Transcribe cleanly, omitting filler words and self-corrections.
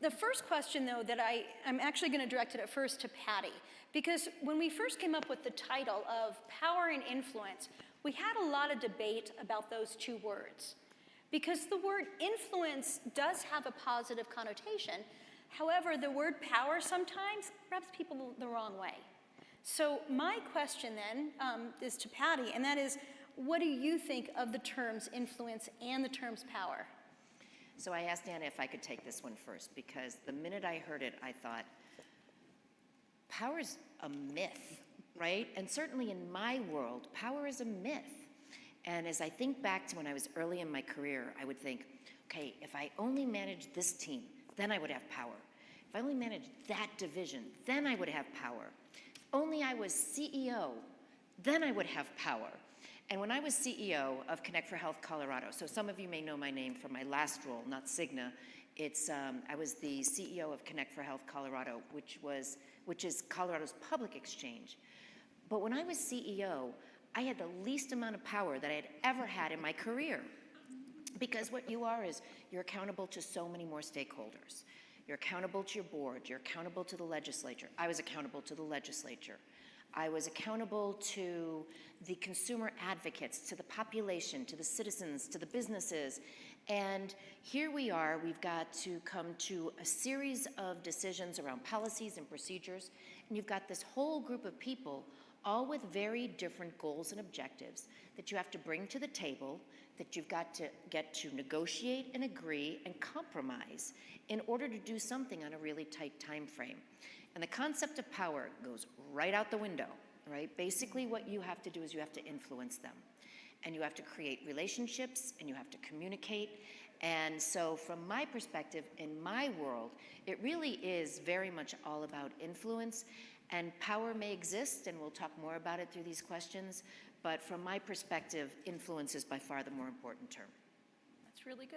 The first question, though, that I'm actually going to direct it at first to Patty, because when we first came up with the title of Power and Influence, we had a lot of debate about those two words. Because the word influence does have a positive connotation. However, the word power sometimes rubs people the wrong way. So my question then is to Patty, and that is, what do you think of the terms influence and the terms power? So I asked Anna if I could take this one first, because the minute I heard it, I thought, power's a myth, right? And certainly in my world, power is a myth. And as I think back to when I was early in my career, I would think, okay, if I only managed this team, then I would have power. If I only managed that division, then I would have power. If only I was CEO, then I would have power. And when I was CEO of Connect for Health Colorado, so some of you may know my name from my last role, not Cigna. I was the CEO of Connect for Health Colorado, which is Colorado's public exchange. But when I was CEO, I had the least amount of power that I had ever had in my career. Because what you are is you're accountable to so many more stakeholders. You're accountable to your board. You're accountable to the legislature. I was accountable to the legislature. I was accountable to the consumer advocates, to the population, to the citizens, to the businesses. And here we are, we've got to come to a series of decisions around policies and procedures. And you've got this whole group of people, all with very different goals and objectives that you have to bring to the table, that you've got to get to negotiate and agree and compromise in order to do something on a really tight time frame. And the concept of power goes right out the window, right? Basically what you have to do is you have to influence them. And you have to create relationships, and you have to communicate. And so from my perspective, in my world, it really is very much all about influence. And power may exist, and we'll talk more about it through these questions, but from my perspective, influence is by far the more important term. That's really good.